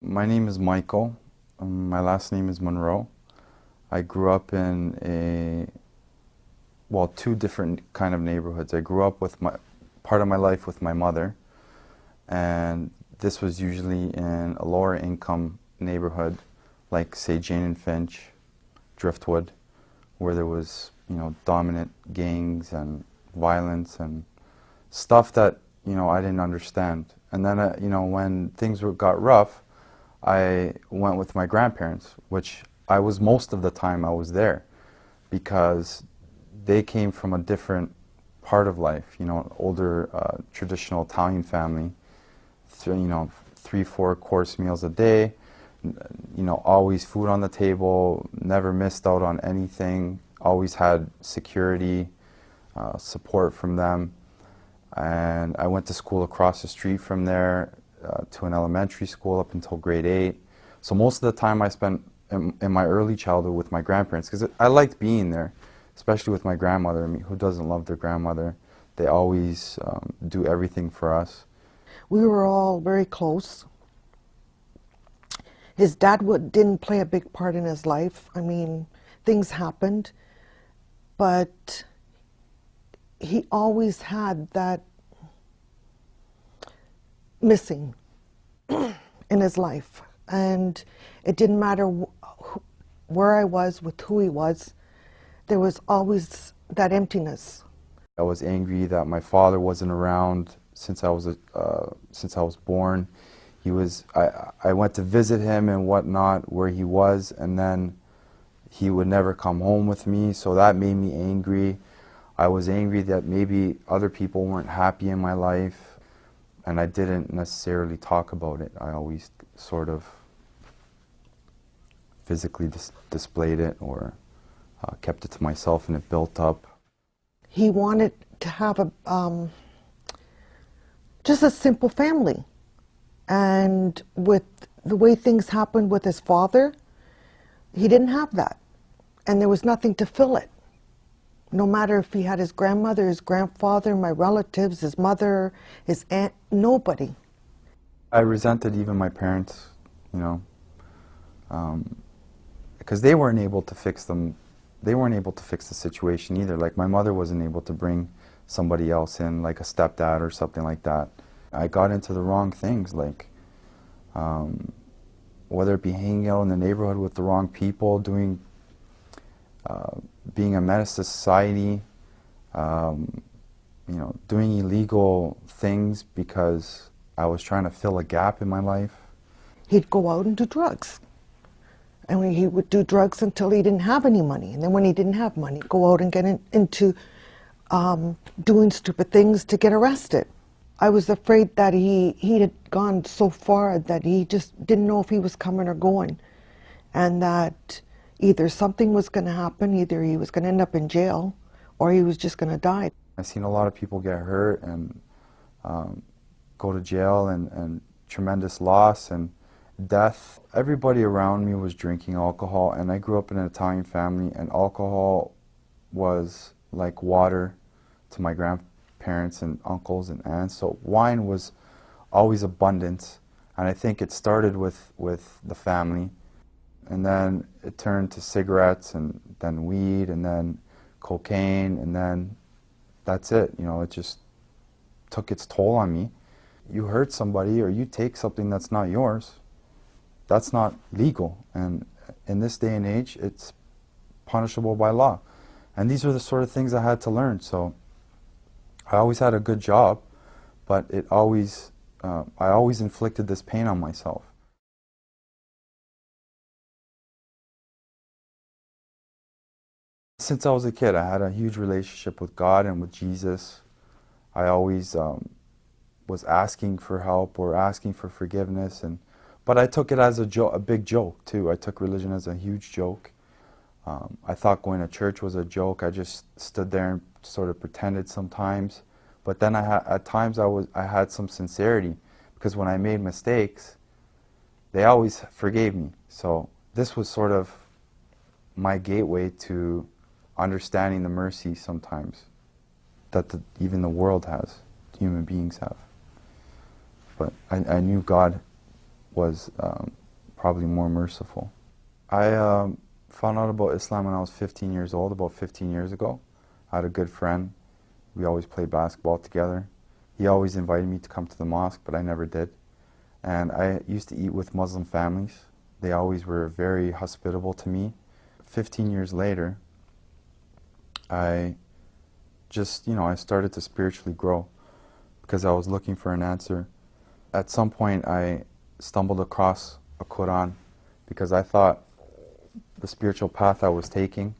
My name is Michael. My last name is Monroe. I grew up in two different kind of neighborhoods. I grew up with part of my life with my mother, and this was usually in a lower income neighborhood, like say Jane and Finch, Driftwood, where there was, dominant gangs and violence and stuff that, I didn't understand. And then, when things got rough, I went with my grandparents, which I was most of the time I was there because they came from a different part of life, older traditional Italian family, three, four course meals a day, always food on the table, never missed out on anything, always had security, support from them. And I went to school across the street from there to an elementary school up until grade 8. So most of the time I spent in my early childhood with my grandparents because I liked being there, especially with my grandmother. I mean, who doesn't love their grandmother? They always do everything for us. We were all very close. His dad didn't play a big part in his life. I mean, things happened, but he always had that missing in his life. And it didn't matter where I was, with who he was, there was always that emptiness. I was angry that my father wasn't around since I was born. I went to visit him and whatnot where he was, and then he would never come home with me, so that made me angry. I was angry that maybe other people weren't happy in my life, and I didn't necessarily talk about it. I always sort of physically displayed it or kept it to myself, and it built up. He wanted to have just a simple family. And with the way things happened with his father, he didn't have that. And there was nothing to fill it. No matter if he had his grandmother, his grandfather, my relatives, his mother, his aunt, nobody. I resented even my parents, you know, because they weren't able to fix them. They weren't able to fix the situation either. Like my mother wasn't able to bring somebody else in, like a stepdad or something like that. I got into the wrong things, like whether it be hanging out in the neighborhood with the wrong people, being a menace to society, doing illegal things because I was trying to fill a gap in my life. He'd go out and do drugs. And he would do drugs until he didn't have any money. And then when he didn't have money, go out and get into doing stupid things to get arrested. I was afraid that he had gone so far that he just didn't know if he was coming or going. And that either something was going to happen, either he was going to end up in jail, or he was just going to die. I've seen a lot of people get hurt and go to jail and tremendous loss and death. Everybody around me was drinking alcohol, and I grew up in an Italian family, and alcohol was like water to my grandparents and uncles and aunts. So wine was always abundant, and I think it started with the family, and then it turned to cigarettes and then weed and then cocaine, and then that's it. You know, it just took its toll on me. You hurt somebody or you take something that's not yours, that's not legal, and in this day and age it's punishable by law. And these are the sort of things I had to learn. So I always had a good job, but I always inflicted this pain on myself. Since I was a kid, I had a huge relationship with God and with Jesus. I always was asking for help or asking for forgiveness, but I took it as a big joke too. I took religion as a huge joke. I thought going to church was a joke. I just stood there and sort of pretended sometimes. But then at times I had some sincerity, because when I made mistakes, they always forgave me. So this was sort of my gateway to understanding the mercy sometimes that even the world has, human beings have. But I knew God was probably more merciful. I found out about Islam when I was 15 years old, about 15 years ago. I had a good friend. We always played basketball together. He always invited me to come to the mosque, but I never did. And I used to eat with Muslim families. They always were very hospitable to me. 15 years later, I just, I started to spiritually grow because I was looking for an answer. At some point, I stumbled across a Quran because I thought the spiritual path I was taking,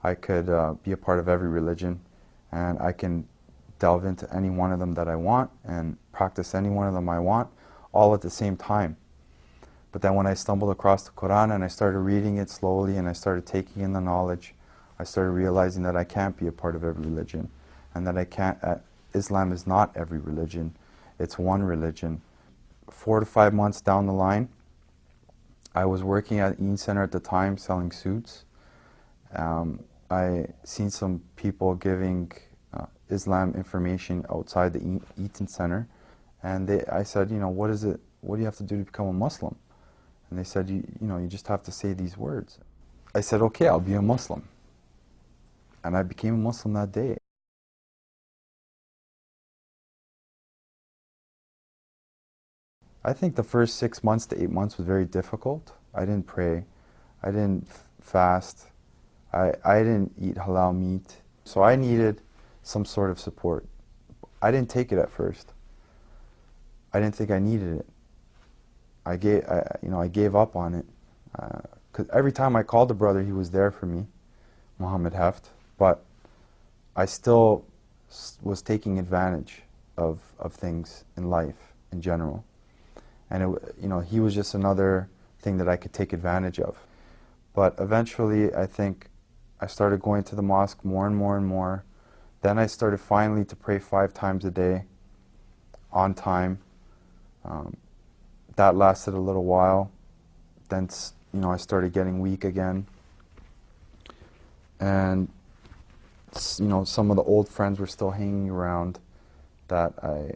I could be a part of every religion, and I can delve into any one of them that I want and practice any one of them I want, all at the same time. But then when I stumbled across the Quran and I started reading it slowly and I started taking in the knowledge, I started realizing that I can't be a part of every religion, and that I can't, Islam is not every religion, it's one religion. 4 to 5 months down the line, I was working at Eaton Center at the time selling suits. I seen some people giving Islam information outside the Eaton Center, and I said, what is it? What do you have to do to become a Muslim? And they said, you just have to say these words. I said, okay, I'll be a Muslim. And I became a Muslim that day. I think the first 6 months to 8 months was very difficult. I didn't pray. I didn't fast. I didn't eat halal meat. So I needed some sort of support. I didn't take it at first. I didn't think I needed it. I gave up on it. Because every time I called a brother, he was there for me, Muhammad Heft. But I still was taking advantage of things in life in general. And he was just another thing that I could take advantage of. But eventually, I think I started going to the mosque more and more and more. Then I started finally to pray 5 times a day, on time. That lasted a little while. Then, I started getting weak again. And, some of the old friends were still hanging around that I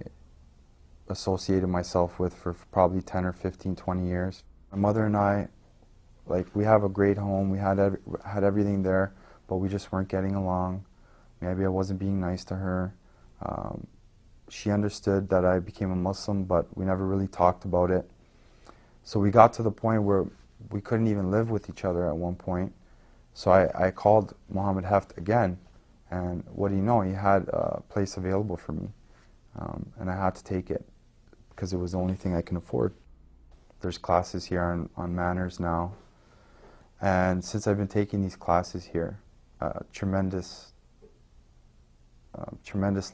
associated myself with for probably 10 or 15, 20 years. My mother and I, we have a great home. We had everything there, but we just weren't getting along. Maybe I wasn't being nice to her. She understood that I became a Muslim, but we never really talked about it. So we got to the point where we couldn't even live with each other at one point. So I called Muhammad Heft again, and what do you know, he had a place available for me. And I had to take it because it was the only thing I can afford. There's classes here on manners now. And since I've been taking these classes here, tremendous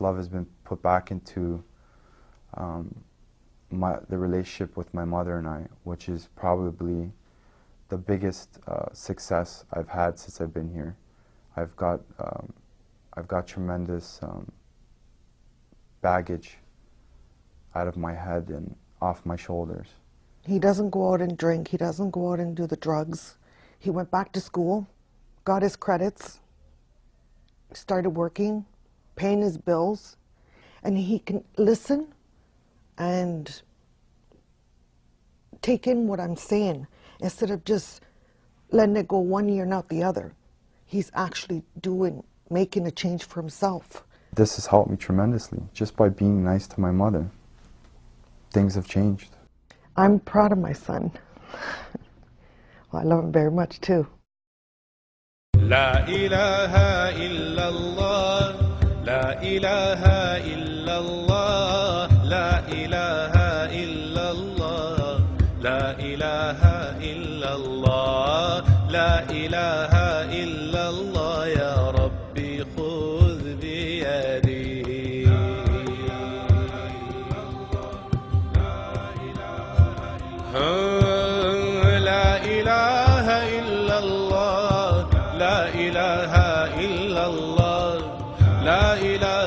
love has been put back into the relationship with my mother and I, which is probably the biggest success I've had since I've been here. I've got tremendous baggage out of my head and off my shoulders. He doesn't go out and drink. He doesn't go out and do the drugs. He went back to school, got his credits, started working, paying his bills, and he can listen and take in what I'm saying instead of just letting it go one ear, not the other. He's actually making a change for himself. This has helped me tremendously, just by being nice to my mother. Things have changed. I'm proud of my son. Well, I love him very much too. La ilaha illallah, la ilaha illallah, la ilaha illallah, la ilaha illallah, la ilaha illallah, ya Rabbi khudh biyadi. La ilaha illallah, la ilaha illallah, la ilaha